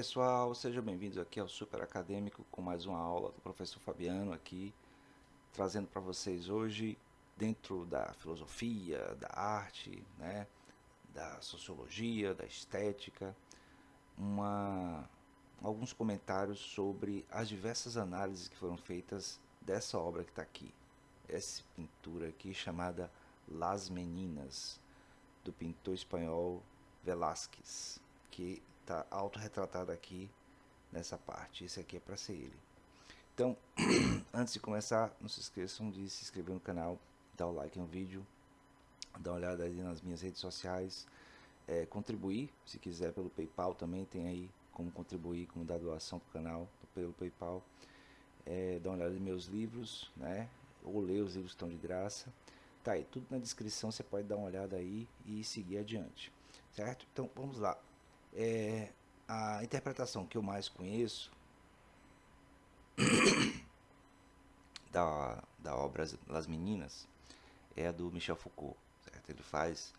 pessoal, sejam bem-vindos aqui ao Super Acadêmico com mais uma aula do professor Fabiano aqui, trazendo para vocês hoje, dentro da filosofia, da arte, né, da sociologia, da estética, uma, alguns comentários sobre as diversas análises que foram feitas dessa obra que está aqui. Essa pintura aqui chamada Las Meninas, do pintor espanhol Velázquez, que está autorretratado aqui nessa parte. Esse aqui é para ser ele. Então, antes de começar, não se esqueçam de se inscrever no canal, dar o like no vídeo, dar uma olhada aí nas minhas redes sociais, contribuir, se quiser, pelo PayPal também tem aí como contribuir, como dar doação para o canal pelo PayPal. Dar uma olhada nos meus livros, né? Ou ler os livros que estão de graça. Tá aí, tudo na descrição, você pode dar uma olhada aí e seguir adiante, certo? Então, vamos lá. A interpretação que eu mais conheço da obra Las Meninas é a do Michel Foucault, certo? Ele faz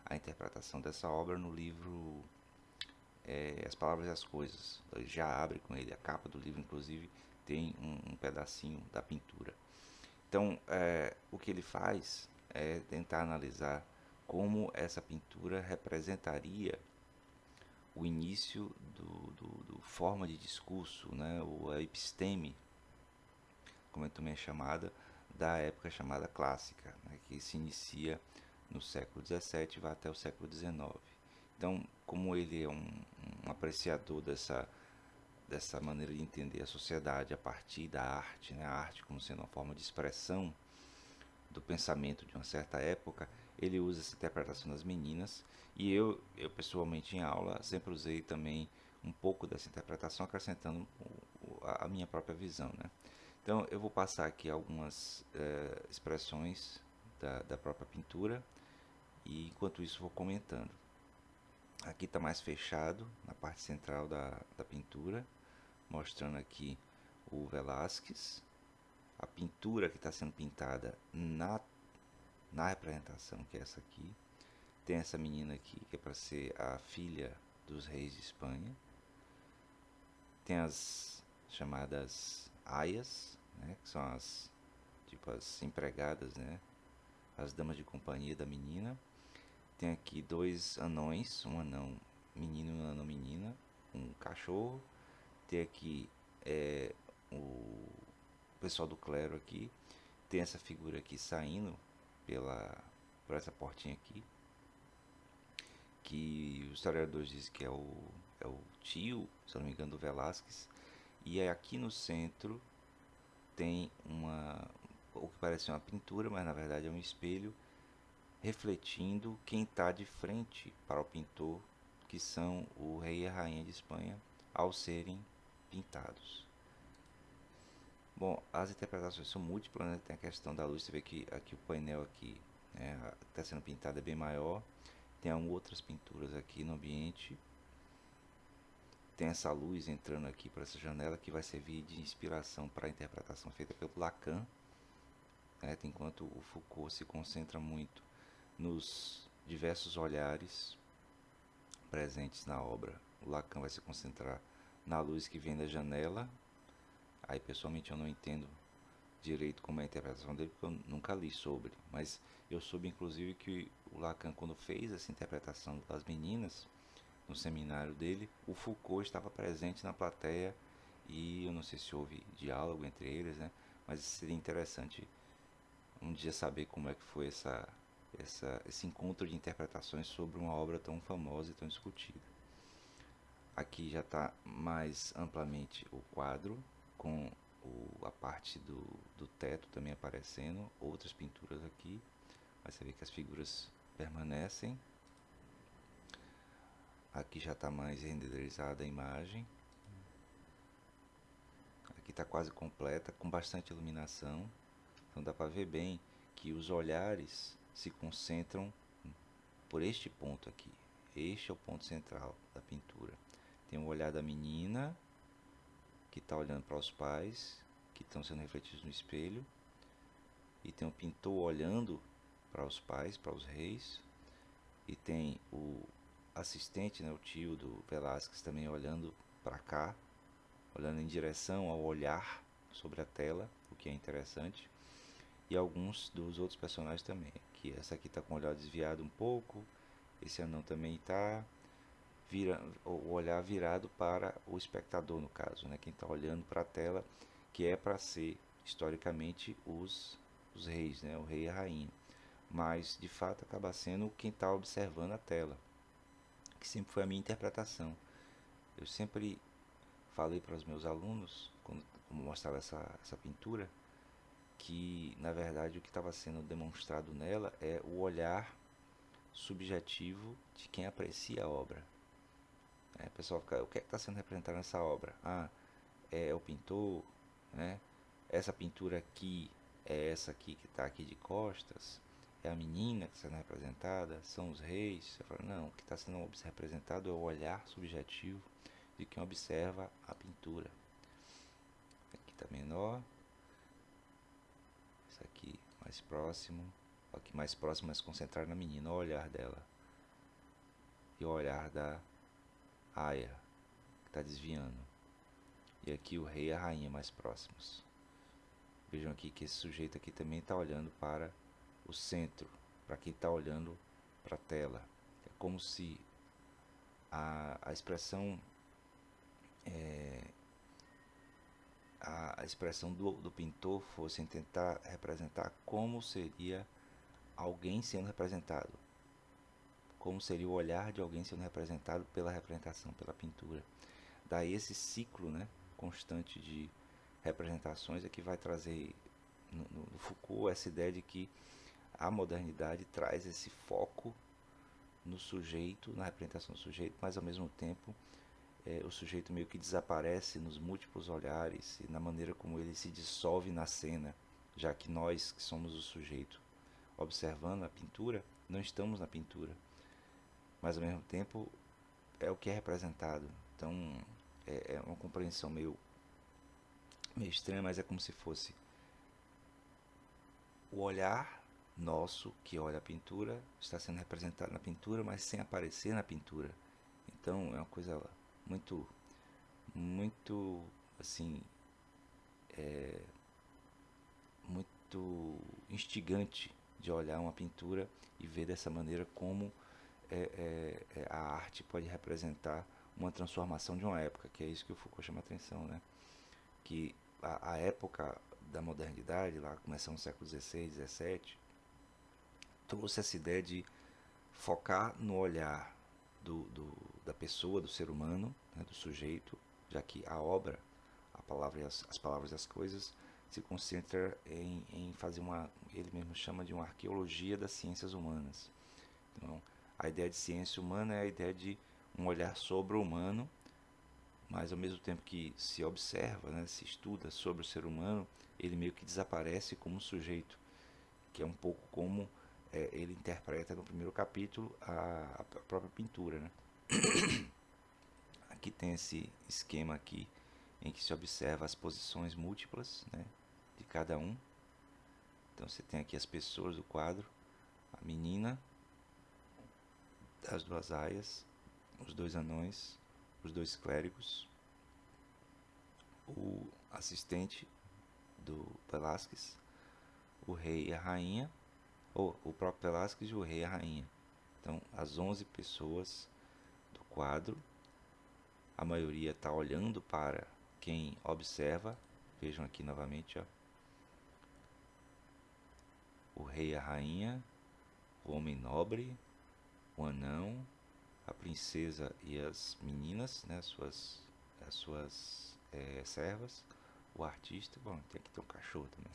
a interpretação dessa obra no livro As Palavras e as Coisas. Ele já abre com ele, a capa do livro, inclusive, tem um pedacinho da pintura. Então, o que ele faz é tentar analisar como essa pintura representaria o início do forma de discurso, né, ou a episteme, como também é chamada, da época chamada clássica, né, que se inicia no século XVII e vai até o século XIX. Então, como ele é um apreciador dessa maneira de entender a sociedade a partir da arte, né, a arte como sendo uma forma de expressão do pensamento de uma certa época, ele usa essa interpretação das meninas, e eu pessoalmente em aula sempre usei também um pouco dessa interpretação, acrescentando a minha própria visão, né? Então eu vou passar aqui algumas expressões da própria pintura, e enquanto isso vou comentando. Aqui está mais fechado, na parte central da pintura, mostrando aqui o Velázquez, a pintura que está sendo pintada na representação, que é essa aqui. Tem essa menina aqui, que é para ser a filha dos reis de Espanha. Tem as chamadas aias, né, que são as empregadas, né, as damas de companhia da menina. Tem aqui dois anões, um anão menino e um anão menina, um cachorro. Tem aqui o pessoal do clero aqui. Tem essa figura aqui saindo por essa portinha aqui, que os historiadores dizem que é o tio, se eu não me engano, do Velázquez. E aqui no centro tem o que parece uma pintura, mas na verdade é um espelho refletindo quem está de frente para o pintor, que são o rei e a rainha de Espanha, ao serem pintados. Bom, as interpretações são múltiplas, né? Tem a questão da luz, você vê que aqui o painel aqui, né, está sendo pintado é bem maior. Tem outras pinturas aqui no ambiente. Tem essa luz entrando aqui por essa janela que vai servir de inspiração para a interpretação feita pelo Lacan, né? Enquanto o Foucault se concentra muito nos diversos olhares presentes na obra, o Lacan vai se concentrar na luz que vem da janela. Aí pessoalmente eu não entendo direito como é a interpretação dele, porque eu nunca li sobre, mas eu soube inclusive que o Lacan, quando fez essa interpretação das meninas no seminário dele, o Foucault estava presente na plateia, e eu não sei se houve diálogo entre eles, né? Mas seria interessante um dia saber como é que foi esse encontro de interpretações sobre uma obra tão famosa e tão discutida. Aqui já está mais amplamente o quadro, com a parte do teto também aparecendo, outras pinturas aqui, mas você vê que as figuras permanecem. Aqui já está mais renderizada a imagem. Aqui está quase completa, com bastante iluminação. Então dá para ver bem que os olhares se concentram por este ponto aqui. Este é o ponto central da pintura. Tem o olhar da menina, que está olhando para os pais, que estão sendo refletidos no espelho. E tem o pintor olhando para os pais, para os reis. E tem o assistente, né, o tio do Velázquez, também olhando para cá, olhando em direção ao olhar sobre a tela, o que é interessante. E alguns dos outros personagens também. Que essa aqui está com o olhar desviado um pouco, esse anão também está o olhar virado para o espectador, no caso, né? Quem está olhando para a tela, que é para ser historicamente os reis, né? O rei e a rainha. Mas de fato acaba sendo quem está observando a tela, que sempre foi a minha interpretação. Eu sempre falei para os meus alunos, quando mostrava essa pintura, que na verdade o que estava sendo demonstrado nela é o olhar subjetivo de quem aprecia a obra. O pessoal fica, o que é que está sendo representado nessa obra? Ah, é o pintor, né? Essa pintura aqui é essa aqui que está aqui de costas, é a menina que está sendo representada, são os reis. Você fala, não, o que está sendo representado é o olhar subjetivo de quem observa a pintura. Aqui está menor, isso aqui mais próximo, aqui mais próximo, mas concentrado na menina, o olhar dela e o olhar da Aya, que está desviando. E aqui o rei e a rainha mais próximos. Vejam aqui que esse sujeito aqui também está olhando para o centro, para quem está olhando para a tela. É como se a expressão a expressão do pintor fosse em tentar representar como seria alguém sendo representado, como seria o olhar de alguém sendo representado pela representação, pela pintura. Daí esse ciclo, né, constante de representações é que vai trazer no Foucault essa ideia de que a modernidade traz esse foco no sujeito, na representação do sujeito, mas ao mesmo tempo o sujeito meio que desaparece nos múltiplos olhares e na maneira como ele se dissolve na cena, já que nós que somos o sujeito observando a pintura, não estamos na pintura, mas ao mesmo tempo é o que é representado. Então é uma compreensão meio estranha, mas é como se fosse o olhar nosso que olha a pintura está sendo representado na pintura, mas sem aparecer na pintura. Então é uma coisa muito, muito assim, muito instigante de olhar uma pintura e ver dessa maneira como a arte pode representar uma transformação de uma época, que é isso que o Foucault chama a atenção, né? Que a época da modernidade, lá começando no século XVI, XVII, trouxe essa ideia de focar no olhar da pessoa, do ser humano, né, do sujeito, já que a obra, a palavra e as palavras e as coisas, se concentra em fazer ele mesmo chama de uma arqueologia das ciências humanas. Então, a ideia de ciência humana é a ideia de um olhar sobre o humano, mas ao mesmo tempo que se observa, né, se estuda sobre o ser humano, ele meio que desaparece como sujeito, que é um pouco como ele interpreta no primeiro capítulo a própria pintura, né? Aqui tem esse esquema aqui em que se observa as posições múltiplas, né, de cada um. Então você tem aqui as pessoas do quadro, a menina, as duas aias, os dois anões, os dois clérigos, o assistente do Velázquez, o rei e a rainha, ou o próprio Velázquez e o rei e a rainha. Então, as 11 pessoas do quadro, a maioria está olhando para quem observa. Vejam aqui novamente, ó. O rei e a rainha, o homem nobre, o anão, a princesa e as meninas, né, as suas servas, o artista. Bom, tem aqui um cachorro também.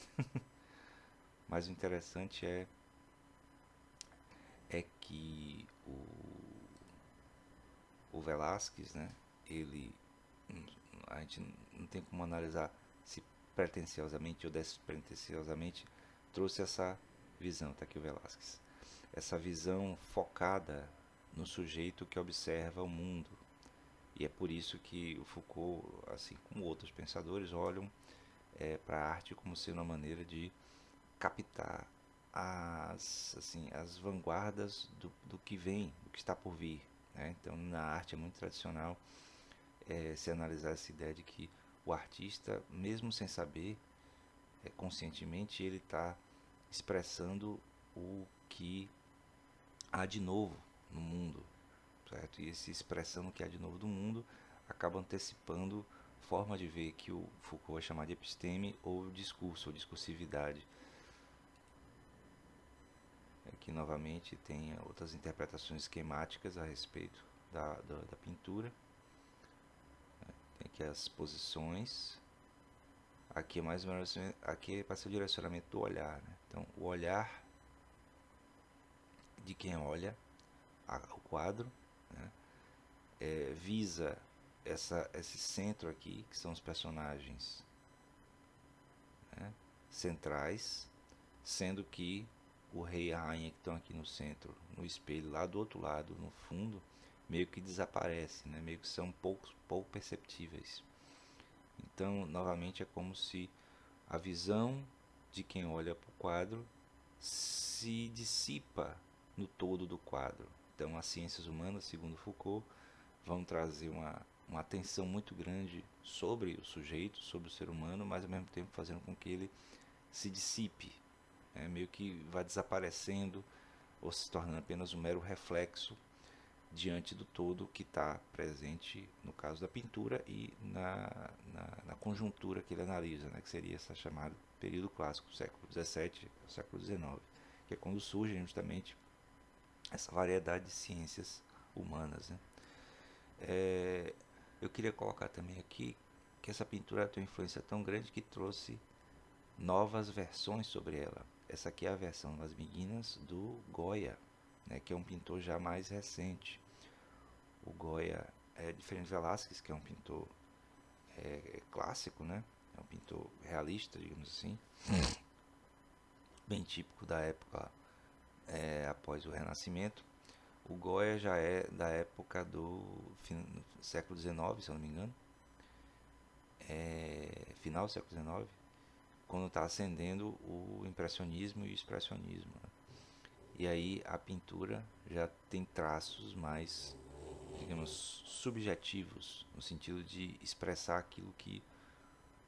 Mas o interessante é que o Velázquez, né, a gente não tem como analisar se pretensiosamente ou despretensiosamente trouxe essa visão, tá aqui o Velázquez, essa visão focada no sujeito que observa o mundo. E é por isso que o Foucault, assim como outros pensadores, olham para a arte como sendo uma maneira de captar as vanguardas do que vem, do que está por vir, né? Então, na arte é muito tradicional se analisar essa ideia de que o artista, mesmo sem saber, conscientemente, ele está expressando o que há de novo no mundo, certo? E esse expressando o que há de novo do mundo acaba antecipando forma de ver que o Foucault vai chamar de episteme ou discurso, ou discursividade. Aqui novamente tem outras interpretações esquemáticas a respeito da pintura. Tem aqui as posições. Aqui é mais ou menos, aqui é para ser o direcionamento do olhar, né? Então, o olhar de quem olha o quadro, né, visa esse centro aqui, que são os personagens, né, centrais, sendo que o rei e a rainha que estão aqui no centro, no espelho, lá do outro lado, no fundo, meio que desaparecem, né, meio que são pouco perceptíveis. Então, novamente, é como se a visão de quem olha para o quadro se dissipa no todo do quadro. Então, as ciências humanas, segundo Foucault, vão trazer uma atenção muito grande sobre o sujeito, sobre o ser humano, mas ao mesmo tempo fazendo com que ele se dissipe, né? Meio que vai desaparecendo ou se tornando apenas um mero reflexo diante do todo que está presente no caso da pintura e na conjuntura que ele analisa, né? Que seria essa chamada período clássico, século XVII ao século XIX, que é quando surge justamente essa variedade de ciências humanas, né? Eu queria colocar também aqui que essa pintura tem uma influência tão grande que trouxe novas versões sobre ela. Essa aqui é a versão Las Meninas do Goya, né, que é um pintor já mais recente. O Goya é diferente de Velázquez, que é um pintor clássico, né? É um pintor realista, digamos assim, bem típico da época após o Renascimento. O Goya já é da época do século XIX, se eu não me engano, final do século XIX, quando está ascendendo o impressionismo e o expressionismo, né? E aí a pintura já tem traços mais, digamos, subjetivos, no sentido de expressar aquilo que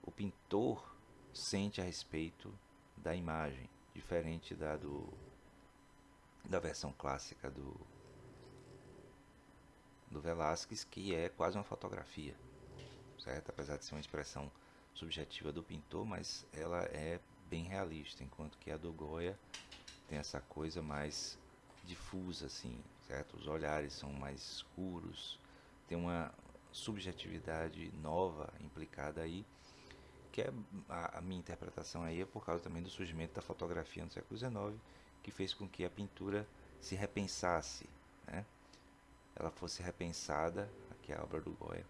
o pintor sente a respeito da imagem, diferente da versão clássica do Velázquez, que é quase uma fotografia, certo? Apesar de ser uma expressão subjetiva do pintor, mas ela é bem realista, enquanto que a do Goya tem essa coisa mais difusa, assim, certo? Os olhares são mais escuros, tem uma subjetividade nova implicada aí, que é a minha interpretação aí é por causa também do surgimento da fotografia no século XIX, que fez com que a pintura se repensasse, né? Ela fosse repensada, aqui é a obra do Goya,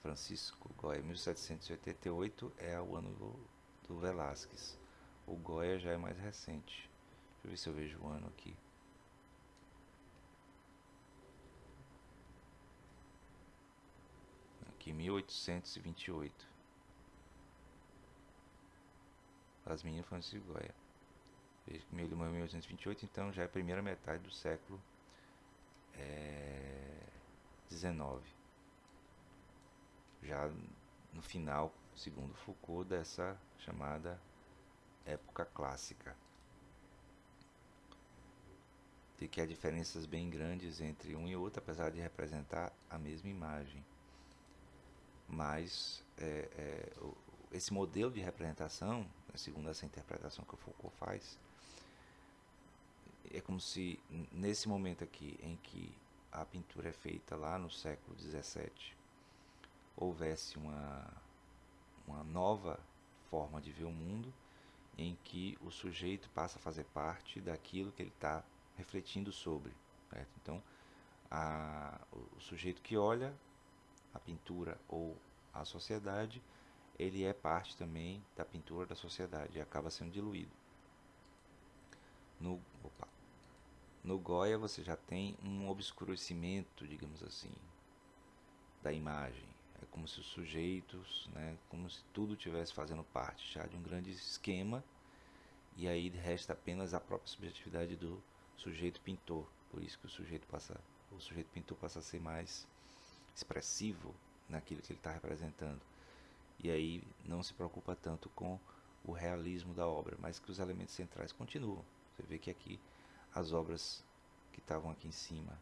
Francisco Goya, 1788 é o ano do Velázquez. O Goya já é mais recente. Deixa eu ver se eu vejo o ano aqui. Aqui, 1828. As meninas Francisco Goya. Veja que ele morreu em 1828, então já é a primeira metade do século XIX. Já no final, segundo Foucault, dessa chamada época clássica. De que há diferenças bem grandes entre um e outro, apesar de representar a mesma imagem. Mas esse modelo de representação, segundo essa interpretação que o Foucault faz, é como se nesse momento aqui em que a pintura é feita lá no século XVII, houvesse uma nova forma de ver o mundo, em que o sujeito passa a fazer parte daquilo que ele está refletindo sobre, certo? Então, o sujeito que olha a pintura ou a sociedade, ele é parte também da pintura da sociedade e acaba sendo diluído. No Goya você já tem um obscurecimento, digamos assim, da imagem. É como se os sujeitos, né, como se tudo estivesse fazendo parte já de um grande esquema, e aí resta apenas a própria subjetividade do sujeito pintor. Por isso que o sujeito pintor passa a ser mais expressivo, naquilo que ele está representando. E aí não se preocupa tanto com o realismo da obra, mas que os elementos centrais continuam. Você vê que aqui as obras que estavam aqui em cima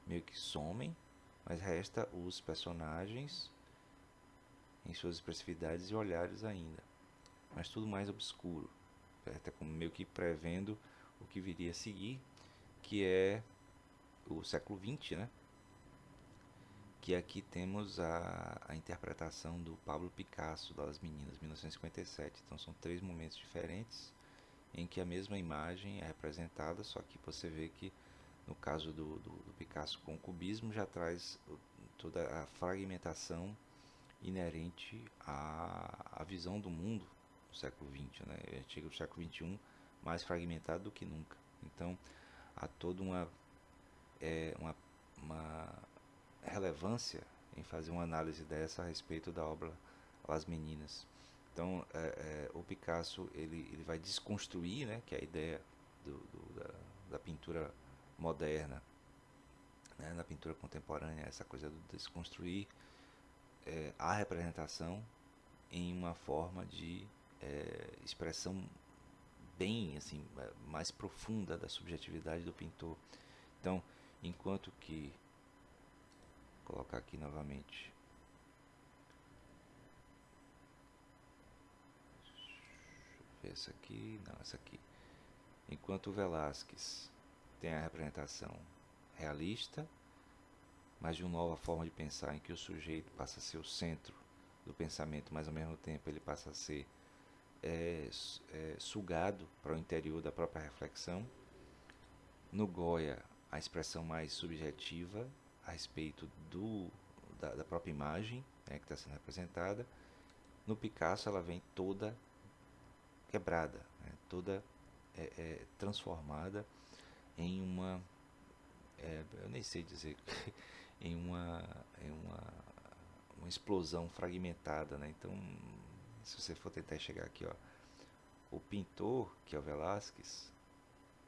meio que somem, mas resta os personagens em suas expressividades e olhares ainda, mas tudo mais obscuro, até como meio que prevendo o que viria a seguir, que é o século XX, né? Que aqui temos a interpretação do Pablo Picasso das Meninas, 1957. Então são três momentos diferentes em que a mesma imagem é representada, só que você vê que no caso do Picasso com o cubismo já traz toda a fragmentação inerente à visão do mundo do século XX, né? Chega o século XXI mais fragmentado do que nunca. Então há toda uma relevância em fazer uma análise dessa a respeito da obra Las Meninas. Então o Picasso ele vai desconstruir, né, que é a ideia da pintura moderna, né, na pintura contemporânea, essa coisa do desconstruir a representação em uma forma de expressão bem assim mais profunda da subjetividade do pintor. Então, enquanto que vou colocar aqui novamente, deixa eu ver essa aqui, não, essa aqui. Enquanto o Velázquez tem a representação realista, mas de uma nova forma de pensar em que o sujeito passa a ser o centro do pensamento, mas ao mesmo tempo ele passa a ser sugado para o interior da própria reflexão. No Goya, a expressão mais subjetiva a respeito da própria imagem, né, que está sendo representada. No Picasso, ela vem toda quebrada, né, toda transformada em eu nem sei dizer, em uma explosão fragmentada, né? Então, se você for tentar chegar aqui, ó, o pintor, que é o Velázquez,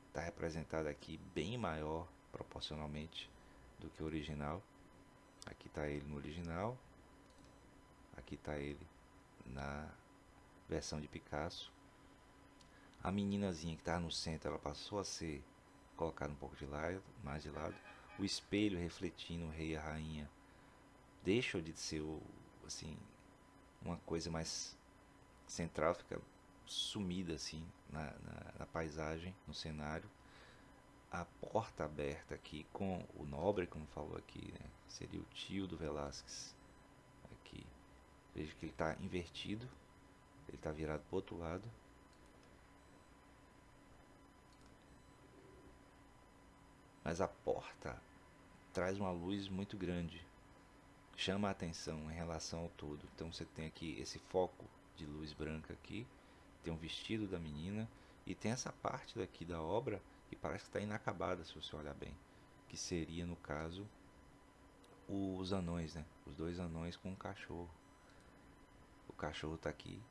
está representado aqui bem maior proporcionalmente do que o original. Aqui está ele no original, aqui está ele na versão de Picasso. A meninazinha que estava no centro, ela passou a ser colocada um pouco de lado, mais de lado. O espelho refletindo o rei e a rainha deixa de ser assim, uma coisa mais central, fica sumida assim na paisagem, no cenário. A porta aberta aqui com o Nobre, como falou aqui, né? Seria o tio do Velázquez. Aqui, veja que ele está invertido, ele está virado para o outro lado. Mas a porta traz uma luz muito grande, chama a atenção em relação ao todo. Então você tem aqui esse foco de luz branca aqui, tem um vestido da menina e tem essa parte daqui da obra que parece que está inacabada, se você olhar bem, que seria no caso os anões, né? Os dois anões com um cachorro. O cachorro está aqui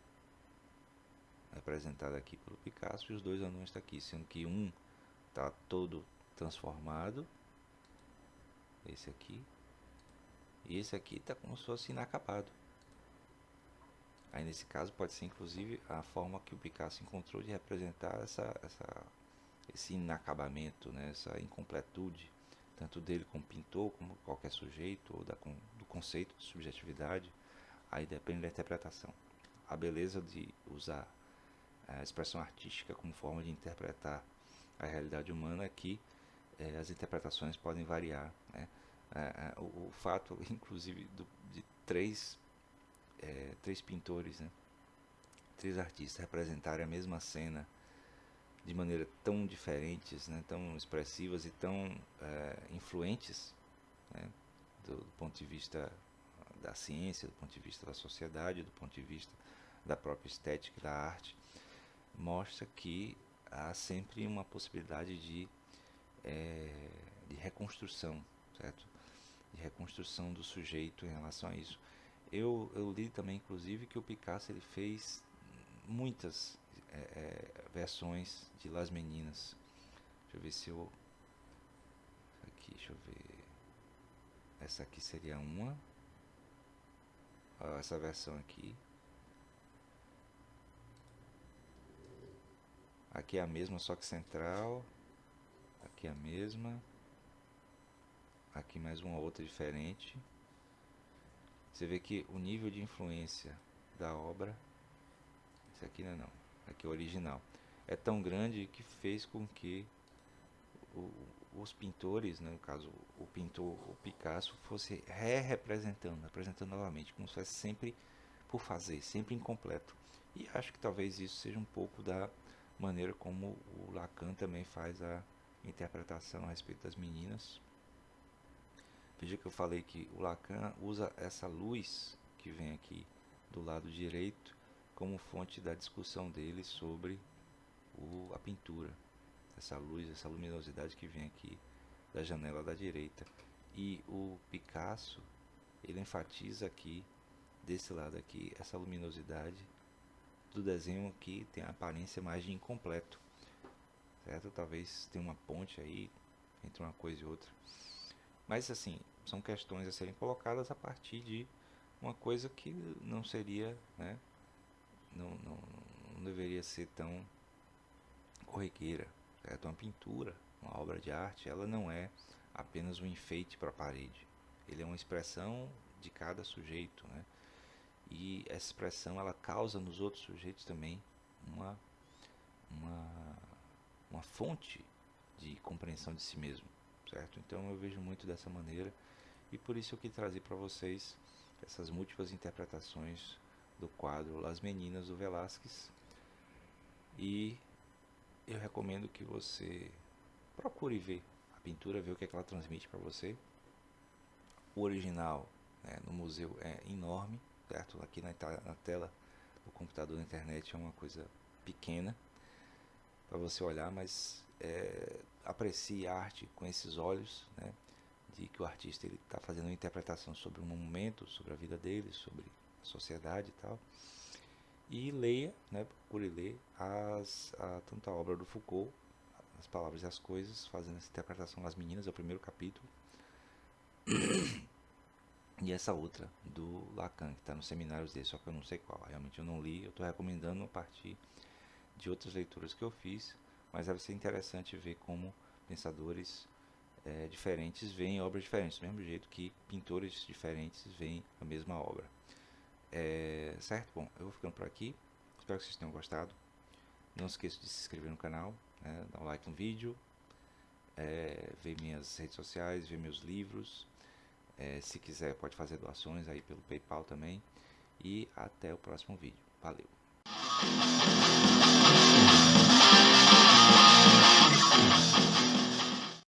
representado aqui pelo Picasso e os dois anões estão aqui, sendo que um está todo transformado, esse aqui, e esse aqui está como se fosse inacabado. Aí nesse caso pode ser inclusive a forma que o Picasso encontrou de representar esse inacabamento, né? Essa incompletude, tanto dele como pintor, como qualquer sujeito, ou do conceito de subjetividade. Aí depende da interpretação. A beleza de usar a expressão artística como forma de interpretar a realidade humana é que as interpretações podem variar, né? O fato, inclusive, de três pintores, né? Três artistas representarem a mesma cena de maneira tão diferentes, né? Tão expressivas e tão influentes, né? Do ponto de vista da ciência, do ponto de vista da sociedade, do ponto de vista da própria estética da arte, mostra que há sempre uma possibilidade de reconstrução, certo? De reconstrução do sujeito em relação a isso. Eu li também, inclusive, que o Picasso ele fez muitas versões de Las Meninas. Deixa eu ver se eu... Aqui, deixa eu ver... Essa aqui seria uma. essa versão aqui. Aqui é a mesma, só que central. Aqui é a mesma. Aqui mais uma outra diferente. Você vê que o nível de influência da obra, esse aqui não, aqui é o original, é tão grande que fez com que os pintores, né, no caso o pintor, o Picasso, fosse representando novamente, como se fosse sempre por fazer, sempre incompleto. E acho que talvez isso seja um pouco da maneira como o Lacan também faz a interpretação a respeito das meninas. Veja que eu falei que o Lacan usa essa luz que vem aqui do lado direito como fonte da discussão dele sobre a pintura. Essa luz, essa luminosidade que vem aqui da janela da direita. E o Picasso, ele enfatiza aqui, desse lado aqui, essa luminosidade do desenho que tem a aparência mais de incompleto, certo? Talvez tenha uma ponte aí entre uma coisa e outra. Mas assim, são questões a serem colocadas a partir de uma coisa que não seria, né? Não deveria ser tão corriqueira, certo? Uma pintura, uma obra de arte, ela não é apenas um enfeite para a parede. Ele é uma expressão de cada sujeito, né? E essa expressão ela causa nos outros sujeitos também uma, uma, uma fonte de compreensão de si mesmo, certo? Então eu vejo muito dessa maneira e por isso eu quis trazer para vocês essas múltiplas interpretações do quadro Las Meninas do Velázquez. E eu recomendo que você procure ver a pintura, ver o que, é que ela transmite para você. O original, né, no museu é enorme, certo? Aqui na tela do computador na internet é uma coisa pequena para você olhar, mas aprecie a arte com esses olhos, né, de que o artista está fazendo uma interpretação sobre um momento, sobre a vida dele, sobre a sociedade e tal. E leia, né, procure ler tanto a obra do Foucault, As Palavras e as Coisas, fazendo essa interpretação das meninas, é o primeiro capítulo, e essa outra do Lacan, que está nos seminários dele, só que eu não sei qual, realmente eu não li, eu estou recomendando a partir de outras leituras que eu fiz, mas deve ser interessante ver como pensadores diferentes veem obras diferentes, do mesmo jeito que pintores diferentes veem a mesma obra. Certo? Bom, eu vou ficando por aqui, espero que vocês tenham gostado. Não esqueça de se inscrever no canal, né, dar um like no vídeo, ver minhas redes sociais, ver meus livros. Se quiser pode fazer doações aí pelo PayPal também. E até o próximo vídeo. Valeu!